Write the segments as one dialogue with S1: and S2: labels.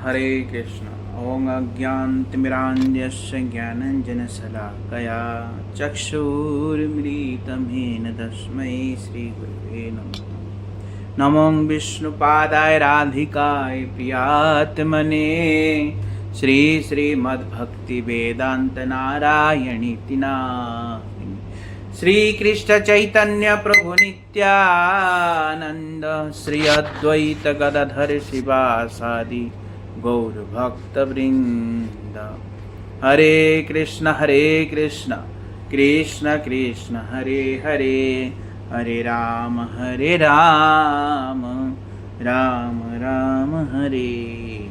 S1: हरे कृष्ण। ओम अज्ञानतिमिरान्धस्य ज्ञानाञ्जनशलाकया चक्षुरुन्मीलितं येन तस्मै श्रीगुरवे नमः। नमो विष्णुपादाय राधिकाय प्रियात्मने श्रीमद्भक्तिवेदान्तनारायणीति नामिने। श्री कृष्ण चैतन्य प्रभु नित्यानंद श्री अद्वैत गदाधर शिवासादि गौर भक्त वृंद। हरे कृष्ण कृष्ण कृष्ण हरे हरे, हरे राम राम राम हरे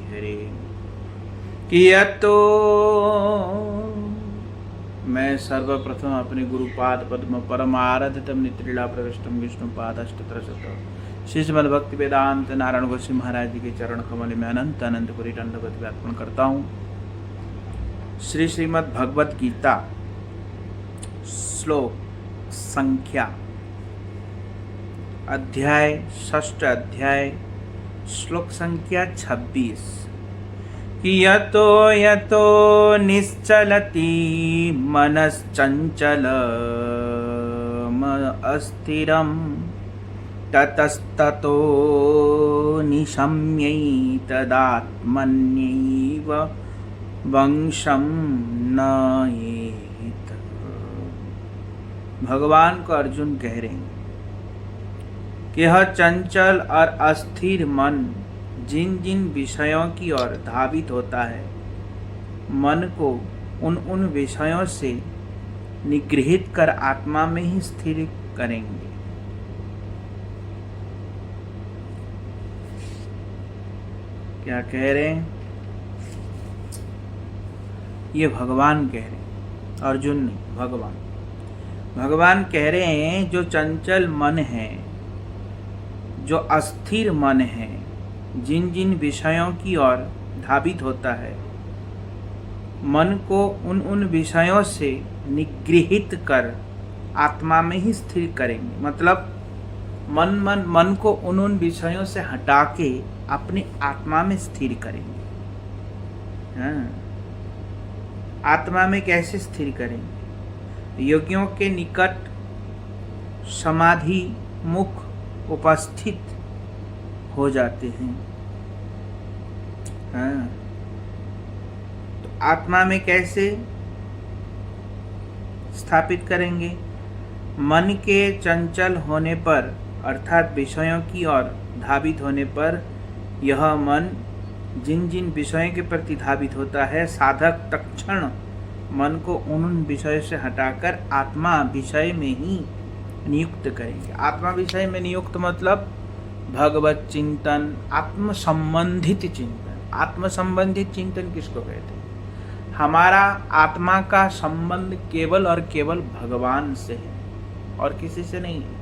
S1: हरे। कियतो मैं सर्वप्रथम अपने गुरुपाद पद्म परमाराध्यतम नित्रिला प्रविष्टम विष्णुपादष्टत्रशत श्रीमद् भक्ति वेदांत नारायण गोस्वामी महाराज जी के चरण कमल में अनंत अनंत कोटि दंडवत अर्पण करता हूँ। श्रीमद् भगवत गीता श्लोक संख्या अध्याय षष्ठ अध्याय श्लोक संख्या 26। यतो यतो निश्चलति मनश्चञ्चलमस्थिरं ततस्ततो निशम्यैतदात्मन्यैव वंशं नयेत। भगवान को अर्जुन कह रहे हैं कि यह चंचल और अस्थिर मन जिन जिन विषयों की ओर धावित होता है, मन को उन विषयों से निगृहित कर आत्मा में ही स्थिर करेंगे। क्या कह रहे हैं? ये भगवान कह रहे हैं, अर्जुन नहीं, भगवान कह रहे हैं जो चंचल मन है, जो अस्थिर मन है, जिन जिन विषयों की ओर धावित होता है, मन को उन विषयों से निगृहित कर आत्मा में ही स्थिर करेंगे। मतलब मन को उन विषयों से हटा के अपनी आत्मा में स्थिर करेंगे। हाँ, आत्मा में कैसे स्थिर करेंगे? योगियों के निकट समाधि मुख उपस्थित हो जाते हैं। हाँ, तो आत्मा में कैसे स्थापित करेंगे? मन के चंचल होने पर अर्थात विषयों की ओर धावित होने पर यह मन जिन जिन विषयों के प्रति धावित होता है, साधक तत्क्षण मन को उन विषयों से हटाकर आत्मा विषय में ही नियुक्त करेंगे। आत्मा विषय में नियुक्त मतलब भगवत चिंतन, आत्म संबंधित चिंतन। आत्म संबंधित चिंतन किसको कहते हैं? हमारा आत्मा का संबंध केवल और केवल भगवान से है और किसी से नहीं है।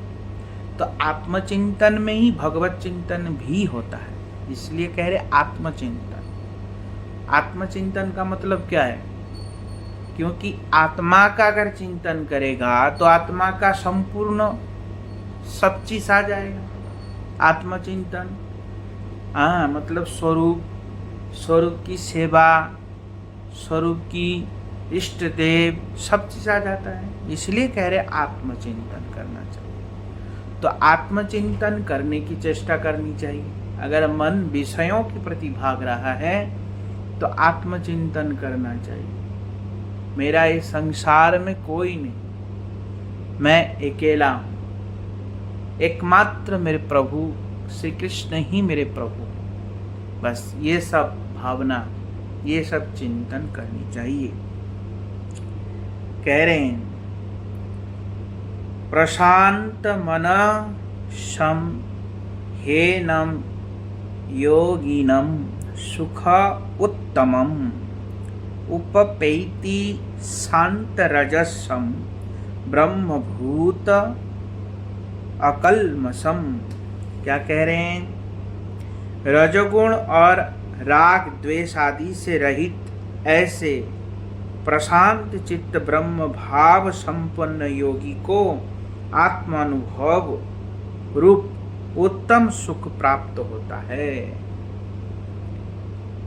S1: तो आत्मचिंतन में ही भगवत चिंतन भी होता है, इसलिए कह रहे आत्मचिंतन। आत्मचिंतन का मतलब क्या है? क्योंकि आत्मा का अगर चिंतन करेगा तो आत्मा का संपूर्ण सब चीज आ जाएगा। आत्मचिंतन मतलब स्वरूप की सेवा, स्वरूप की इष्ट देव, सब चीज आ जाता है। इसलिए कह रहे आत्मचिंतन करना चाहिए। तो आत्मचिंतन करने की चेष्टा करनी चाहिए। अगर मन विषयों के प्रति भाग रहा है तो आत्मचिंतन करना चाहिए। मेरा इस संसार में कोई नहीं, मैं अकेला हूँ, एकमात्र मेरे प्रभु श्री कृष्ण ही मेरे प्रभु। बस ये सब भावना, ये सब चिंतन करनी चाहिए। कह रहे हैं प्रशांत मन शम हेनम योगिनम सुख उत्तमम उपपैति शांत रजसम ब्रह्मभूत अकल्मषम। क्या कह रहे हैं? रजोगुण और राग द्वेष आदि से रहित ऐसे प्रशांत चित्त ब्रह्म भाव संपन्न योगी को आत्मानुभव रूप उत्तम सुख प्राप्त होता है।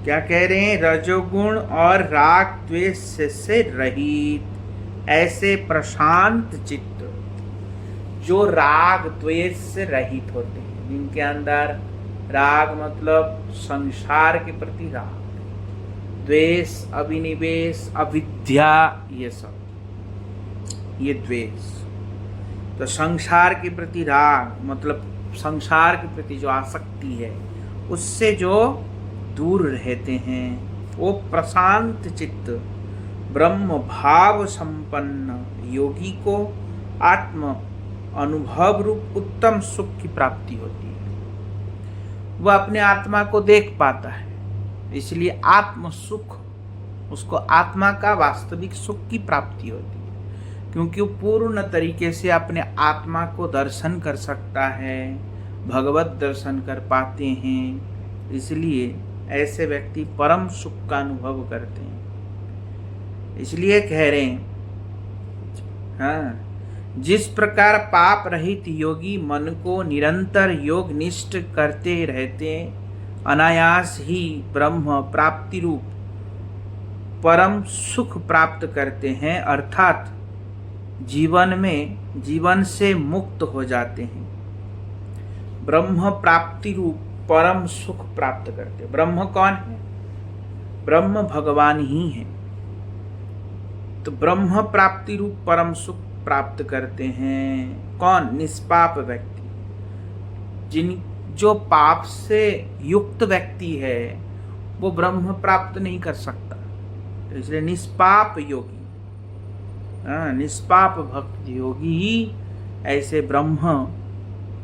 S1: क्या कह रहे हैं? रजोगुण और राग द्वेष से रहित ऐसे प्रशांत चित्त जो राग द्वेष से रहित होते हैं, जिनके अंदर राग मतलब संसार के प्रति राग, द्वेष अभिनिवेश अविद्या, ये सब, ये द्वेष। तो संसार के प्रति राग मतलब संसार के प्रति जो आसक्ति है उससे जो दूर रहते हैं, वो प्रशांत चित्त ब्रह्म भाव संपन्न योगी को आत्म अनुभव रूप उत्तम सुख की प्राप्ति होती है। वह अपने आत्मा को देख पाता है, इसलिए आत्म सुख, उसको आत्मा का वास्तविक सुख की प्राप्ति होती है, क्योंकि वो पूर्ण तरीके से अपने आत्मा को दर्शन कर सकता है, भगवत दर्शन कर पाते हैं। इसलिए ऐसे व्यक्ति परम सुख का अनुभव करते हैं। इसलिए कह रहे हैं, हाँ, जिस प्रकार पाप रहित योगी मन को निरंतर योग निष्ठ करते रहते अनायास ही ब्रह्म प्राप्ति रूप परम सुख प्राप्त करते हैं, अर्थात जीवन से मुक्त हो जाते हैं, ब्रह्म प्राप्ति रूप परम सुख प्राप्त करते। ब्रह्म कौन है? ब्रह्म भगवान ही है। तो ब्रह्म प्राप्ति रूप परम सुख प्राप्त करते हैं कौन? निष्पाप व्यक्ति। जो पाप से युक्त व्यक्ति है वो ब्रह्म प्राप्त नहीं कर सकता, तो इसलिए निष्पाप योगी, निष्पाप भक्त योगी ही ऐसे ब्रह्म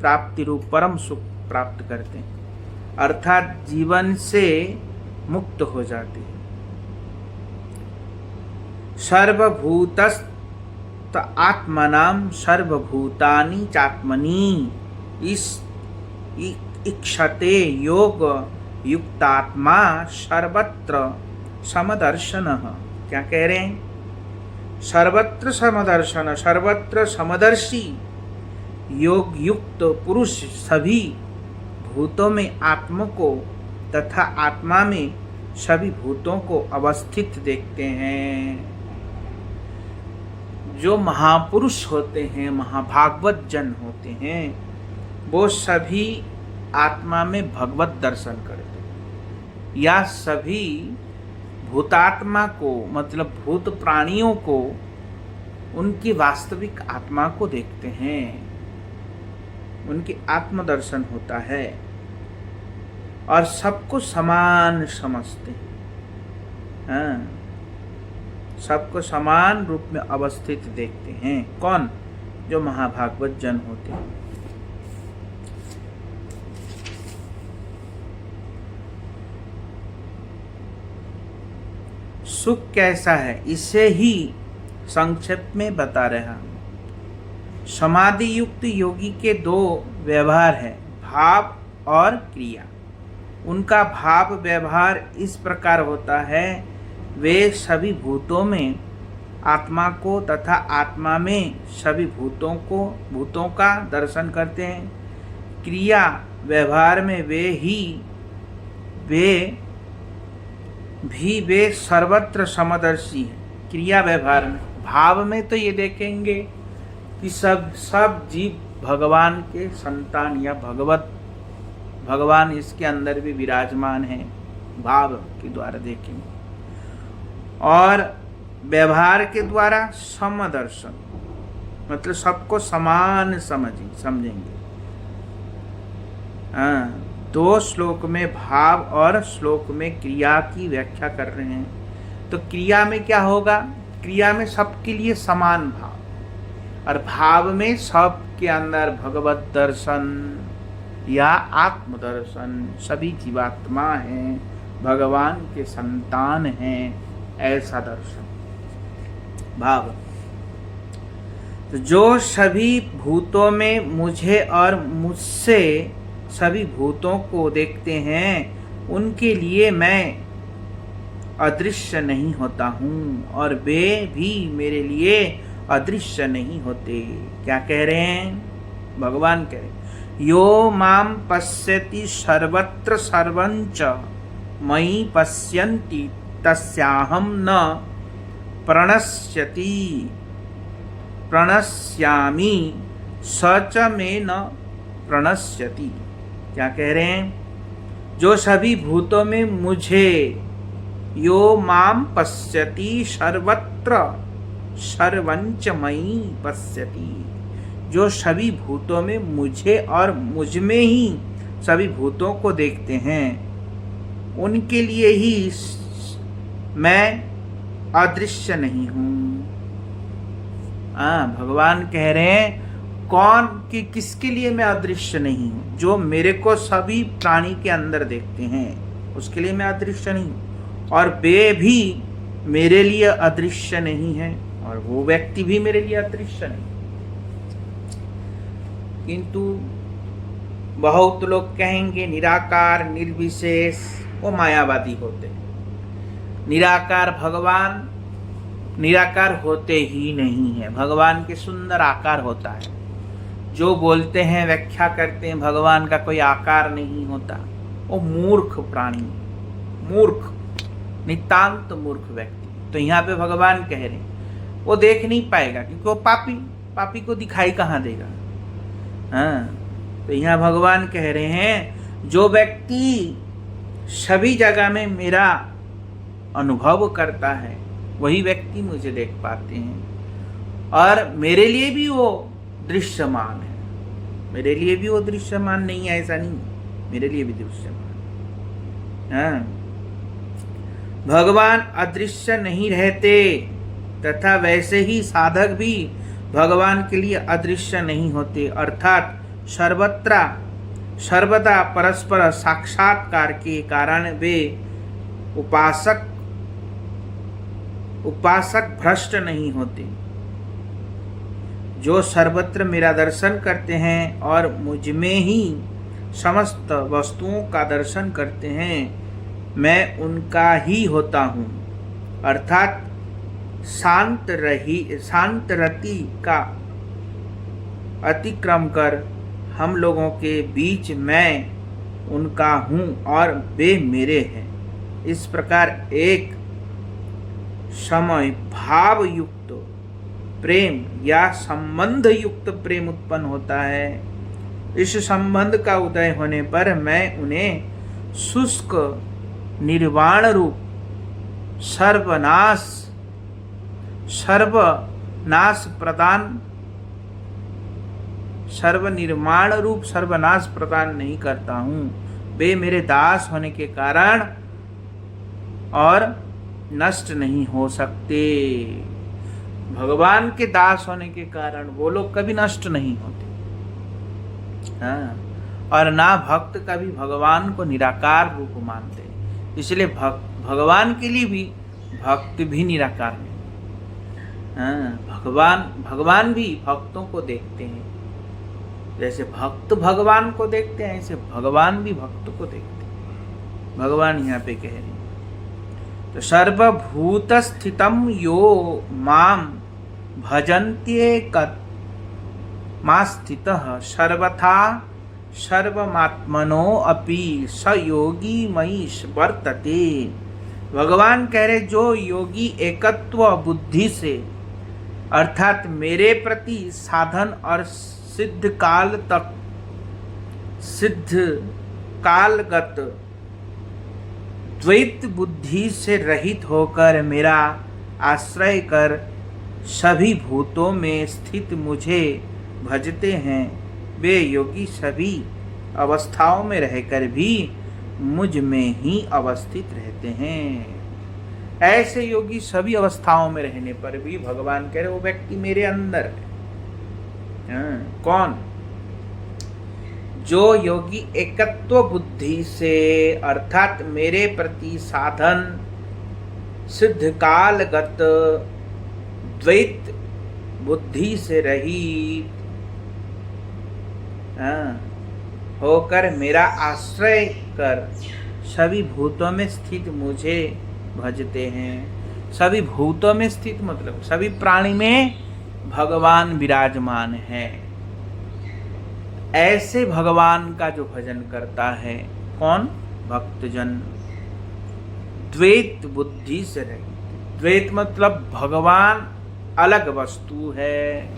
S1: प्राप्ति रूप परम सुख प्राप्त करते हैं, अर्थात जीवन से मुक्त हो जाते हैं। सर्वभूतस्त आत्मनाम सर्वभूतानि चात्मनि इक्षते योग युक्तात्मा सर्वत्र समदर्शनः। क्या कह रहे हैं? सर्वत्र समदर्शन, सर्वत्र समदर्शी योग युक्त पुरुष सभी भूतों में आत्मा को तथा आत्मा में सभी भूतों को अवस्थित देखते हैं। जो महापुरुष होते हैं, महाभागवत जन होते हैं, वो सभी आत्मा में भगवत दर्शन करते हैं, या सभी भूतात्मा को मतलब भूत प्राणियों को उनकी वास्तविक आत्मा को देखते हैं, उनकी आत्मदर्शन होता है और सबको समान समझते हैं। हाँ, सबको समान रूप में अवस्थित देखते हैं। कौन? जो महाभागवत जन होते हैं। सुख कैसा है इसे ही संक्षेप में बता रहा हूं। समाधि युक्त योगी के दो व्यवहार है, भाव और क्रिया। उनका भाव व्यवहार इस प्रकार होता है, वे सभी भूतों में आत्मा को तथा आत्मा में सभी भूतों का दर्शन करते हैं। क्रिया व्यवहार में वे सर्वत्र समदर्शी हैं। क्रिया व्यवहार में, भाव में तो ये देखेंगे कि सब जीव भगवान के संतान या भगवान इसके अंदर भी विराजमान है, भाव के द्वारा देखेंगे। और व्यवहार के द्वारा समदर्शन मतलब सबको समान समझेंगे। दो श्लोक में भाव और श्लोक में क्रिया की व्याख्या कर रहे हैं। तो क्रिया में क्या होगा? क्रिया में सबके लिए समान भाव, और भाव में सबके अंदर भगवत दर्शन या आत्मदर्शन, सभी जीवात्मा हैं, भगवान के संतान हैं, ऐसा दर्शन भाव। तो जो सभी भूतों में मुझे और मुझसे सभी भूतों को देखते हैं, उनके लिए मैं अदृश्य नहीं होता हूँ और वे भी मेरे लिए अदृश्य नहीं होते। क्या कह रहे हैं? भगवान कह रहे हैं, यो माम पश्यति सर्वत्र सर्वंच मयि पश्यन्ति तस्याहं न प्रणश्यति प्रणश्यामि स च मे न प्रणश्यति। क्या कह रहे हैं? जो सभी भूतों में मुझे, यो माम पश्यति सर्वत्र सर्वंच मयि पश्यति, जो सभी भूतों में मुझे और मुझ में ही सभी भूतों को देखते हैं, उनके लिए ही मैं अदृश्य नहीं हूँ। भगवान कह रहे हैं कौन कि किसके लिए मैं अदृश्य नहीं हूँ? जो मेरे को सभी प्राणी के अंदर देखते हैं, उसके लिए मैं अदृश्य नहीं हूँ। और वे भी मेरे लिए अदृश्य नहीं है, और वो व्यक्ति भी मेरे लिए अदृश्य नहीं। किंतु बहुत लोग कहेंगे निराकार निर्विशेष, वो मायावादी होते हैं। निराकार भगवान निराकार होते ही नहीं है, भगवान के सुंदर आकार होता है। जो बोलते हैं, व्याख्या करते हैं भगवान का कोई आकार नहीं होता, वो मूर्ख प्राणी, मूर्ख, नितांत मूर्ख व्यक्ति। तो यहाँ पे भगवान कह रहे हैं वो देख नहीं पाएगा, क्योंकि वो पापी को दिखाई कहाँ देगा। तो यहाँ भगवान कह रहे हैं जो व्यक्ति सभी जगह में मेरा अनुभव करता है, वही व्यक्ति मुझे देख पाते हैं। और मेरे लिए भी वो दृश्यमान है, मेरे लिए भी वो दृश्यमान नहीं है ऐसा नहीं, मेरे लिए भी दृश्यमान। भगवान अदृश्य नहीं रहते, तथा वैसे ही साधक भी भगवान के लिए अदृश्य नहीं होते। अर्थात सर्वदा परस्पर साक्षात्कार के कारण वे उपासक भ्रष्ट नहीं होते। जो सर्वत्र मेरा दर्शन करते हैं और मुझ में ही समस्त वस्तुओं का दर्शन करते हैं, मैं उनका ही होता हूँ। अर्थात शांत रति का अतिक्रम कर हम लोगों के बीच मैं उनका हूँ और वे मेरे हैं। इस प्रकार एक समय भाव युक्त प्रेम या संबंध युक्त प्रेम उत्पन्न होता है। इस संबंध का उदय होने पर मैं उन्हें शुष्क निर्वाण रूप सर्वनिर्माण रूप सर्वनाश प्रदान नहीं करता हूँ। वे मेरे दास होने के कारण और नष्ट नहीं हो सकते। भगवान के दास होने के कारण वो लोग कभी नष्ट नहीं होते। और ना भक्त कभी भगवान को निराकार रूप मानते, इसलिए भगवान के लिए भी भक्त भी निराकार नहीं। भगवान भी भक्तों को देखते हैं, जैसे भक्त भगवान को देखते हैं ऐसे भगवान भी भक्त को देखते हैं। भगवान यहाँ पे कह रहे हैं तो सर्वभूत स्थितम यो माम भजन्त्येकत् मा स्थितः सर्वथा सर्वमात्मनो अपि स योगी मयि वर्तते। भगवान कह रहे जो योगी एकत्व बुद्धि से अर्थात मेरे प्रति साधन और सिद्ध कालगत द्वैत बुद्धि से रहित होकर मेरा आश्रय कर सभी भूतों में स्थित मुझे भजते हैं, वे योगी सभी अवस्थाओं में रहकर भी मुझ में ही अवस्थित रहते हैं। ऐसे योगी सभी अवस्थाओं में रहने पर भी भगवान कह रहे वो व्यक्ति मेरे अंदर है। कौन? जो योगी एकत्व बुद्धि से अर्थात मेरे प्रति साधन सिद्ध कालगत द्वैत बुद्धि से रहित होकर मेरा आश्रय कर सभी भूतों में स्थित मुझे भजते हैं। सभी भूतों में स्थित मतलब सभी प्राणी में भगवान विराजमान है। ऐसे भगवान का जो भजन करता है कौन? भक्तजन। द्वैत बुद्धि से रहित। द्वैत मतलब भगवान अलग वस्तु है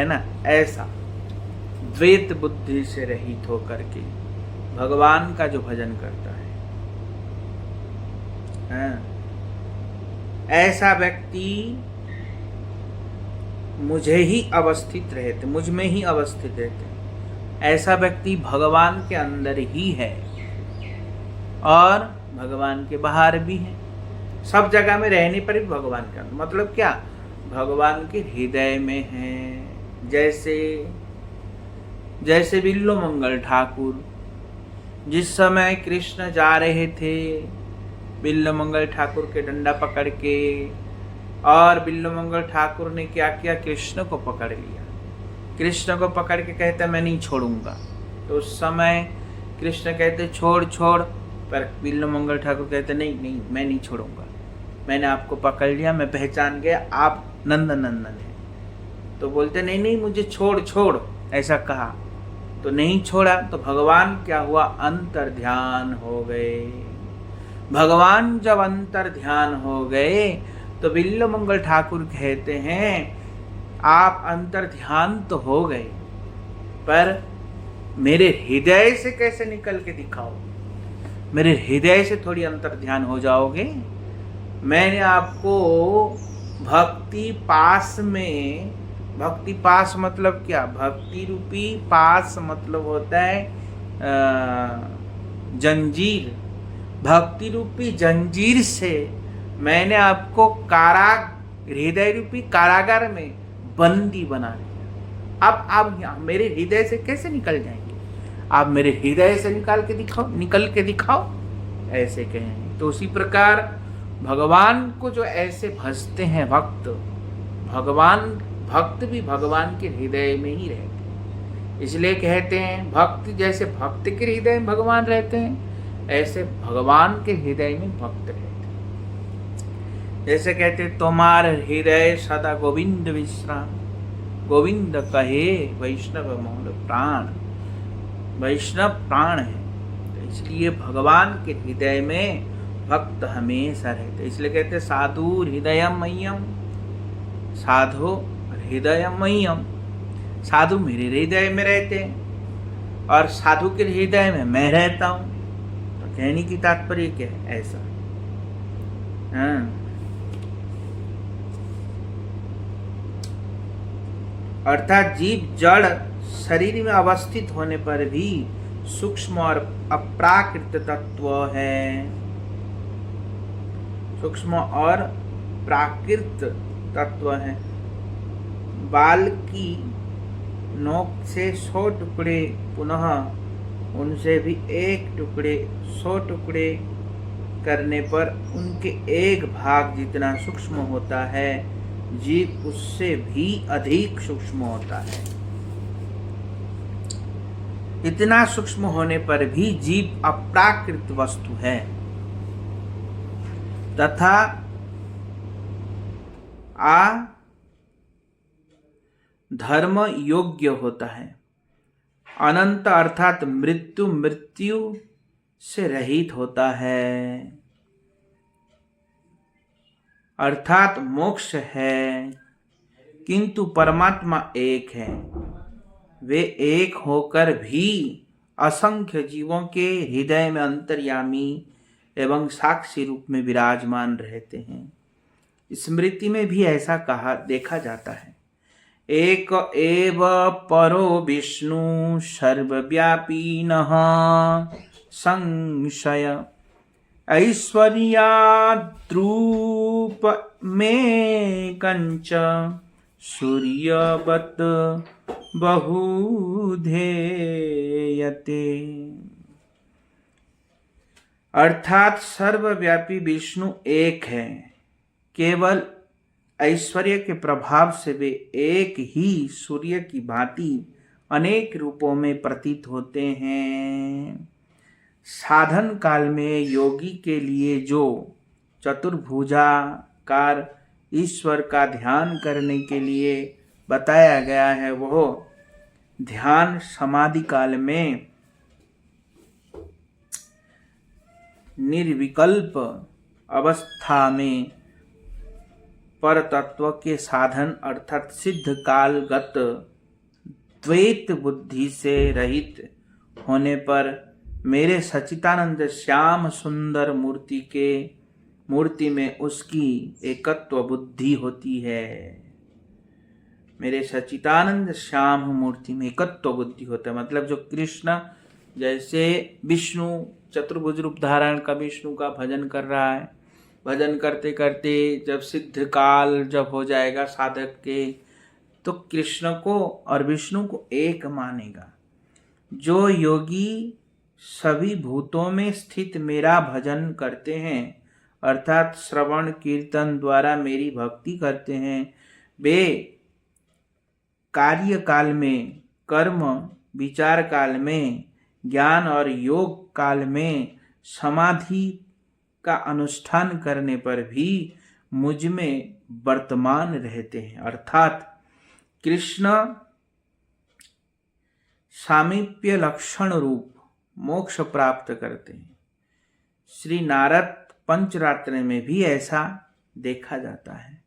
S1: ना, ऐसा द्वैत बुद्धि से रहित होकर के भगवान का जो भजन करता है, ऐसा व्यक्ति मुझे ही अवस्थित रहते, मुझ में ही अवस्थित रहते, ऐसा व्यक्ति भगवान के अंदर ही है और भगवान के बाहर भी है। सब जगह में रहने पर भी भगवान के अंदर, मतलब क्या, भगवान के हृदय में है। जैसे बिल्वमंगल ठाकुर जिस समय कृष्ण जा रहे थे, बिल्वमंगल ठाकुर के डंडा पकड़ के, और बिल्वमंगल ठाकुर ने क्या किया, कृष्ण को पकड़ लिया। कृष्ण को पकड़ के कहते मैं नहीं छोड़ूंगा। तो उस समय कृष्ण कहते छोड़ छोड़, पर बिल्वमंगल ठाकुर कहते नहीं नहीं, मैं नहीं छोड़ूंगा, मैंने आपको पकड़ लिया, मैं पहचान गया आप नंदन हैं। तो बोलते नहीं नहीं मुझे छोड़ छोड़, ऐसा कहा तो नहीं छोड़ा। तो भगवान क्या हुआ, अंतर ध्यान हो गए। भगवान जब अंतर ध्यान हो गए तो बिल्वमंगल ठाकुर कहते हैं आप अंतर ध्यान तो हो गए, पर मेरे हृदय से कैसे निकल के दिखाओ, मेरे हृदय से थोड़ी अंतर ध्यान हो जाओगे। मैंने आपको भक्ति पास में, भक्ति पास मतलब क्या, भक्ति रूपी पास मतलब होता है जंजीर। भक्ति रूपी जंजीर से मैंने आपको हृदय रूपी कारागार में बंदी बना दिया। अब आप यहाँ मेरे हृदय से कैसे निकल जाएंगे, आप मेरे हृदय से निकल के दिखाओ, ऐसे कहेंगे। तो उसी प्रकार भगवान को जो ऐसे भजते हैं भक्त भी भगवान के हृदय में ही रहते हैं। इसलिए कहते हैं भक्त जैसे भक्त के हृदय में भगवान रहते हैं, ऐसे भगवान के हृदय में भक्त रहते हैं। जैसे कहते तुम्हार हृदय सदा गोविंद विश्राम, गोविंद कहे वैष्णव मूल प्राण, वैष्णव प्राण है। तो इसलिए भगवान के हृदय में भक्त हमेशा रहते। इसलिए कहते साधु हृदयमय्यम, साधु हृदयमय्यम, साधु मेरे हृदय में रहते हैं और साधु के हृदय में मैं रहता हूं। तो कहने की तात्पर्य क्या है, ऐसा। अर्थात जीव जड़ शरीर में अवस्थित होने पर भी सूक्ष्म और अप्राकृत तत्व है, सूक्ष्म और प्राकृत तत्व है। बाल की नोक से 100 टुकड़े, पुनः उनसे भी 1 टुकड़े 100 टुकड़े करने पर उनके एक भाग जितना सूक्ष्म होता है, जीव उससे भी अधिक सूक्ष्म होता है। इतना सूक्ष्म होने पर भी जीव अप्राकृत वस्तु है तथा धर्म योग्य होता है। अनंत अर्थात मृत्यु से रहित होता है, अर्थात मोक्ष है। किंतु परमात्मा एक है, वे एक होकर भी असंख्य जीवों के हृदय में अंतर्यामी एवं साक्षी रूप में विराजमान रहते हैं। स्मृति में भी ऐसा कहा देखा जाता है, एक एव परो विष्णु सर्वव्यापीनः संशय ऐश्वर्याद्रूप में कंच सूर्यवत बहुधेयते। अर्थात सर्वव्यापी विष्णु एक है, केवल ऐश्वर्य के प्रभाव से वे एक ही सूर्य की भांति अनेक रूपों में प्रतीत होते हैं। साधन काल में योगी के लिए जो चतुर्भुजाकार ईश्वर का ध्यान करने के लिए बताया गया है, वह ध्यान समाधि काल में निर्विकल्प अवस्था में पर तत्व के साधन अर्थात सिद्ध कालगत द्वैत बुद्धि से रहित होने पर मेरे सच्चिदानंद श्याम सुंदर मूर्ति में उसकी एकत्व बुद्धि होती है। मेरे सच्चिदानंद श्याम मूर्ति में एकत्व बुद्धि होता है, मतलब जो कृष्ण जैसे विष्णु चतुर्भुज रूप धारण का विष्णु का भजन कर रहा है, भजन करते करते जब सिद्ध काल जब हो जाएगा साधक के, तो कृष्ण को और विष्णु को एक मानेगा। जो योगी सभी भूतों में स्थित मेरा भजन करते हैं अर्थात श्रवण कीर्तन द्वारा मेरी भक्ति करते हैं, वे कार्य काल में, कर्म विचार काल में, ज्ञान और योग काल में समाधि का अनुष्ठान करने पर भी मुझ में वर्तमान रहते हैं अर्थात कृष्ण सामीप्य लक्षण रूप मोक्ष प्राप्त करते हैं। श्री नारद पंचरात्र में भी ऐसा देखा जाता है,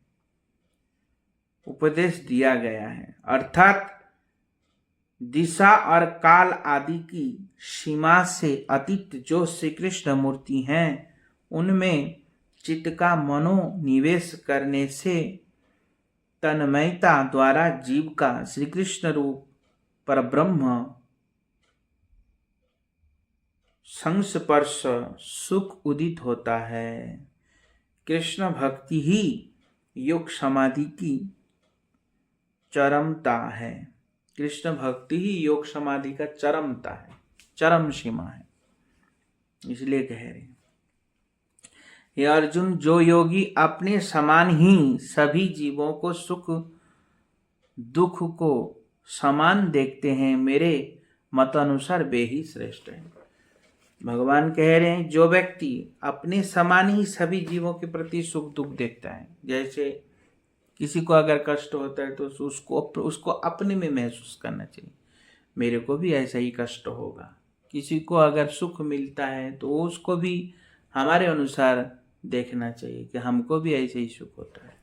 S1: उपदेश दिया गया है अर्थात दिशा और काल आदि की सीमा से अतीत जो श्री कृष्ण मूर्ति हैं उनमें चित्त का मनोनिवेश करने से तन्मयता द्वारा जीव का श्री कृष्ण रूप परब्रह्म संस्पर्श सुख उदित होता है। कृष्ण भक्ति ही योग समाधि की चरमता है। कृष्ण भक्ति ही योग समाधि का चरमता है, चरम सीमा है। इसलिए कह रहे ये अर्जुन, जो योगी अपने समान ही सभी जीवों को सुख दुख को समान देखते हैं, मेरे मत अनुसार वे ही श्रेष्ठ हैं। भगवान कह रहे हैं जो व्यक्ति अपने समान ही सभी जीवों के प्रति सुख दुख देखता है, जैसे किसी को अगर कष्ट होता है तो उसको अपने में महसूस करना चाहिए, मेरे को भी ऐसा ही कष्ट होगा। किसी को अगर सुख मिलता है तो उसको भी हमारे अनुसार देखना चाहिए कि हमको भी ऐसे ही सुख होता है।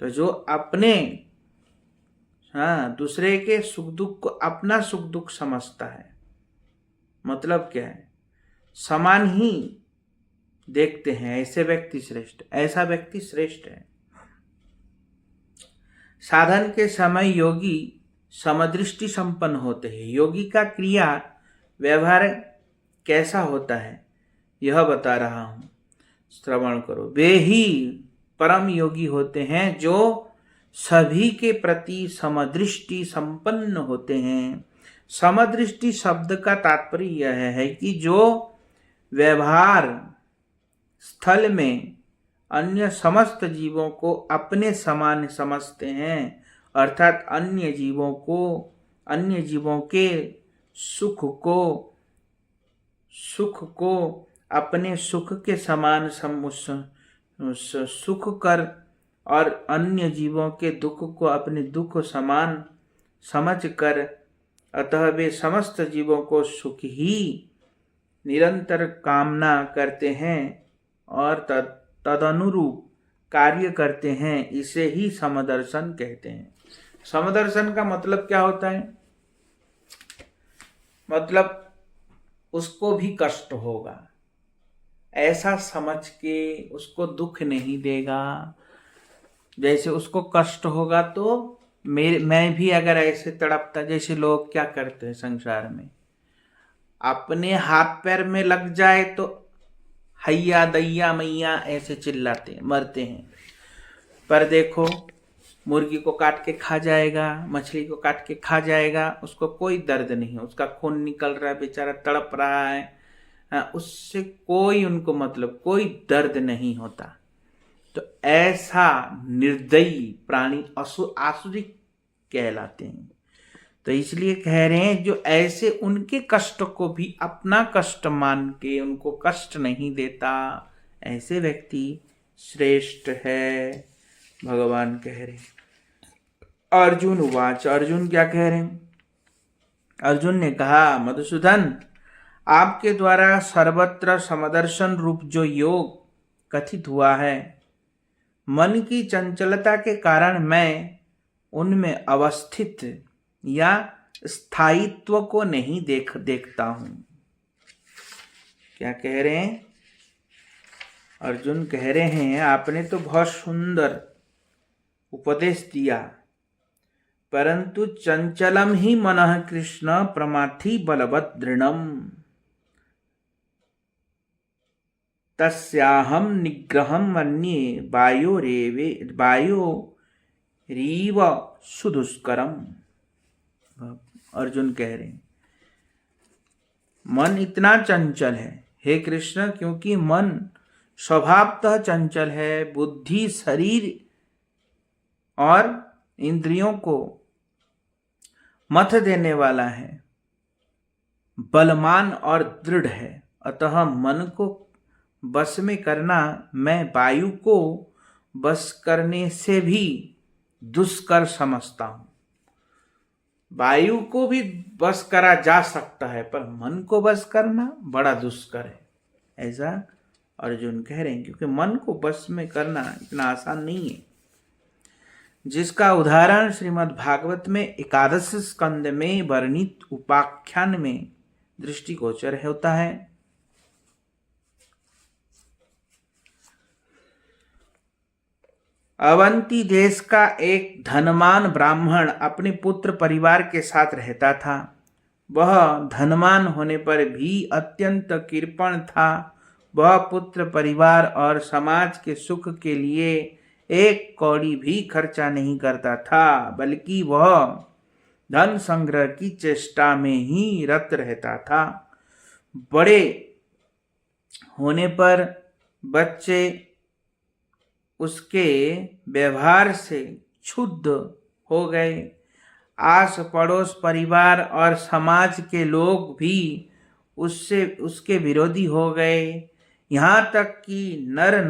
S1: तो जो अपने दूसरे के सुख दुख को अपना सुख दुख समझता है, मतलब क्या है, समान ही देखते हैं, ऐसे व्यक्ति श्रेष्ठ, ऐसा व्यक्ति श्रेष्ठ है। साधन के समय योगी समदृष्टि संपन्न होते हैं। योगी का क्रिया व्यवहार कैसा होता है यह बता रहा हूँ, श्रवण करो। वे ही परम योगी होते हैं जो सभी के प्रति समदृष्टि संपन्न होते हैं। समदृष्टि शब्द का तात्पर्य यह है कि जो व्यवहार स्थल में अन्य समस्त जीवों को अपने समान समझते हैं अर्थात अन्य जीवों के सुख को अपने सुख के समान सुख कर और अन्य जीवों के दुख को अपने दुख समान समझ कर, अतः वे समस्त जीवों को सुख ही निरंतर कामना करते हैं और तदनुरूप कार्य करते हैं। इसे ही समदर्शन कहते हैं। समदर्शन का मतलब क्या होता है? मतलब उसको भी कष्ट होगा, ऐसा समझ के उसको दुख नहीं देगा। जैसे उसको कष्ट होगा तो मैं भी अगर ऐसे तड़पता, जैसे लोग क्या करते हैं संसार में, अपने हाथ पैर में लग जाए तो हैया दैया मैया ऐसे चिल्लाते हैं, मरते हैं। पर देखो मुर्गी को काट के खा जाएगा, मछली को काट के खा जाएगा, उसको कोई दर्द नहीं, उसका खून निकल रहा है, बेचारा तड़प रहा है, उससे कोई उनको मतलब कोई दर्द नहीं होता। तो ऐसा निर्दयी प्राणी आसुरिक कहलाते हैं। तो इसलिए कह रहे हैं जो ऐसे उनके कष्ट को भी अपना कष्ट मान के उनको कष्ट नहीं देता, ऐसे व्यक्ति श्रेष्ठ है, भगवान कह रहे हैं। अर्जुन उवाच, अर्जुन क्या कह रहे हैं? अर्जुन ने कहा, मधुसूदन आपके द्वारा सर्वत्र समदर्शन रूप जो योग कथित हुआ है, मन की चंचलता के कारण मैं उनमें अवस्थित या स्थायित्व को नहीं देखता हूं। क्या कह रहे हैं? अर्जुन कह रहे हैं, आपने तो बहुत सुंदर उपदेश दिया, परंतु चंचलम ही मनः कृष्ण प्रमाथि बलवत् दृढ़म तस्याहम निग्रहम मन्ये वायोरीव सुदुष्करम। अर्जुन कह रहे हैं, मन इतना चंचल है हे कृष्ण, क्योंकि मन स्वभावतः चंचल है, बुद्धि, शरीर और इंद्रियों को मथ देने वाला है, बलवान और दृढ़ है। अतः मन को बस में करना मैं वायु को बस करने से भी दुष्कर समझता हूं। वायु को भी बस करा जा सकता है, पर मन को बस करना बड़ा दुष्कर है, ऐसा अर्जुन कह रहे हैं। क्योंकि मन को बस में करना इतना आसान नहीं है, जिसका उदाहरण श्रीमद् भागवत में 11 स्कंद में वर्णित उपाख्यान में दृष्टिगोचर होता है। अवंती देश का एक धनवान ब्राह्मण अपने पुत्र परिवार के साथ रहता था। वह धनवान होने पर भी अत्यंत कृपण था। वह पुत्र परिवार और समाज के सुख के लिए एक कौड़ी भी खर्चा नहीं करता था, बल्कि वह धन संग्रह की चेष्टा में ही रत रहता था। बड़े होने पर बच्चे उसके व्यवहार से क्षुब्ध हो गए। आस पड़ोस, परिवार और समाज के लोग भी उसके विरोधी हो गए। यहाँ तक कि कर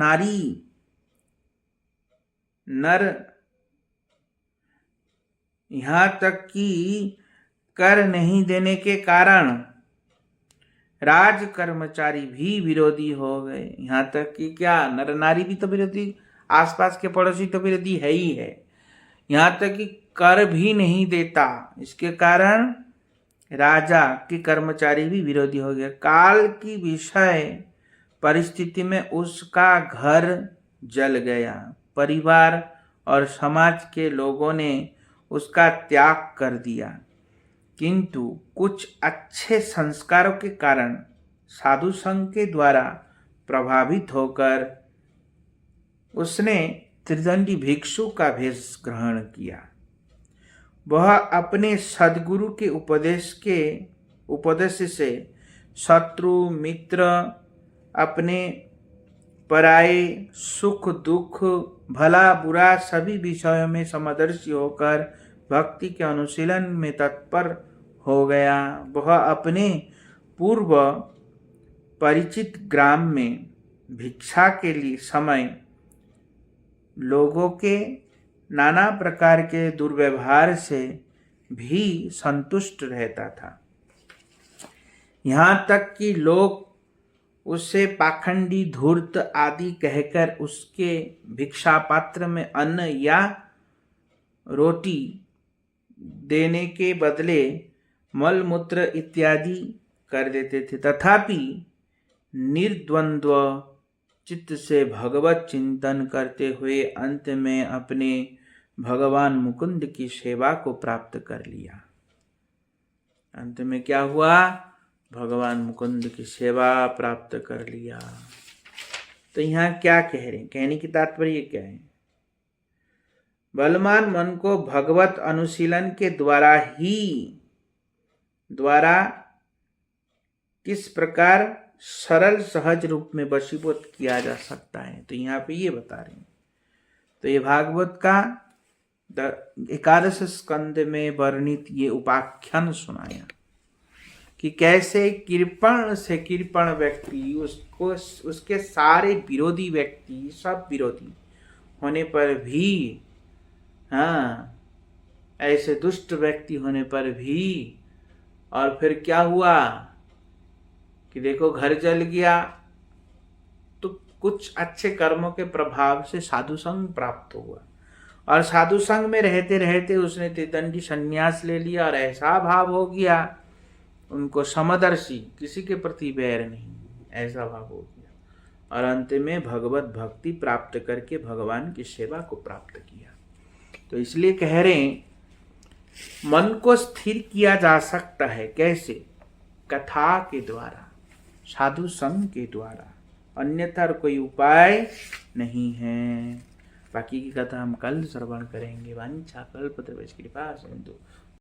S1: नहीं देने के कारण राज कर्मचारी भी विरोधी हो गए। यहाँ तक कि क्या, नर नारी भी तो विरोधी, आसपास के पड़ोसी तो विरोधी है ही है। यहाँ तक कि कर भी नहीं देता, इसके कारण राजा के कर्मचारी भी विरोधी हो गए। काल की विषय परिस्थिति में उसका घर जल गया। परिवार और समाज के लोगों ने उसका त्याग कर दिया, किंतु कुछ अच्छे संस्कारों के कारण साधु संघ के द्वारा प्रभावित होकर उसने त्रिदंडी भिक्षु का भेष ग्रहण किया। वह अपने सद्गुरु के उपदेश से शत्रु, मित्र, अपने पराये, सुख दुख, भला बुरा सभी विषयों में समदर्शी होकर भक्ति के अनुशीलन में तत्पर हो गया। वह अपने पूर्व परिचित ग्राम में भिक्षा के लिए समय लोगों के नाना प्रकार के दुर्व्यवहार से भी संतुष्ट रहता था। यहाँ तक कि लोग उसे पाखंडी, धूर्त आदि कहकर उसके भिक्षा पात्र में अन्न या रोटी देने के बदले मलमूत्र इत्यादि कर देते थे। तथापि निर्द्वंद्व चित्त से भगवत चिंतन करते हुए अंत में अपने भगवान मुकुंद की सेवा को प्राप्त कर लिया। अंत में क्या हुआ? भगवान मुकुंद की सेवा प्राप्त कर लिया। तो यहाँ क्या कह रहे हैं? कहने की तात्पर्य क्या है? बलवान मन को भगवत अनुशीलन के द्वारा किस प्रकार सरल सहज रूप में वशीभूत किया जा सकता है, तो यहाँ पे ये बता रहे हैं। तो ये भागवत का 11 स्कंद में वर्णित ये उपाख्यान सुनाया कि कैसे कृपण से कृपण व्यक्ति, उसके सारे विरोधी व्यक्ति, सब विरोधी होने पर भी, ऐसे दुष्ट व्यक्ति होने पर भी, और फिर क्या हुआ? कि देखो घर जल गया तो कुछ अच्छे कर्मों के प्रभाव से साधु संग प्राप्त हुआ, और साधु संग में रहते रहते उसने त्रिदंडी संन्यास ले लिया और ऐसा भाव हो गया उनको समदर्शी, किसी के प्रति बैर नहीं, ऐसा भाव हो गया, और अंत में भगवत भक्ति प्राप्त करके भगवान की सेवा को प्राप्त किया। तो इसलिए कह रहे हैं मन को स्थिर किया जा सकता है, कैसे? कथा के द्वारा, साधु संग के द्वारा, अन्यथा कोई उपाय नहीं है। बाकी की कथा हम कल श्रवण करेंगे। वांछा कल्पतरुभ्यश्च कृपा सिंधु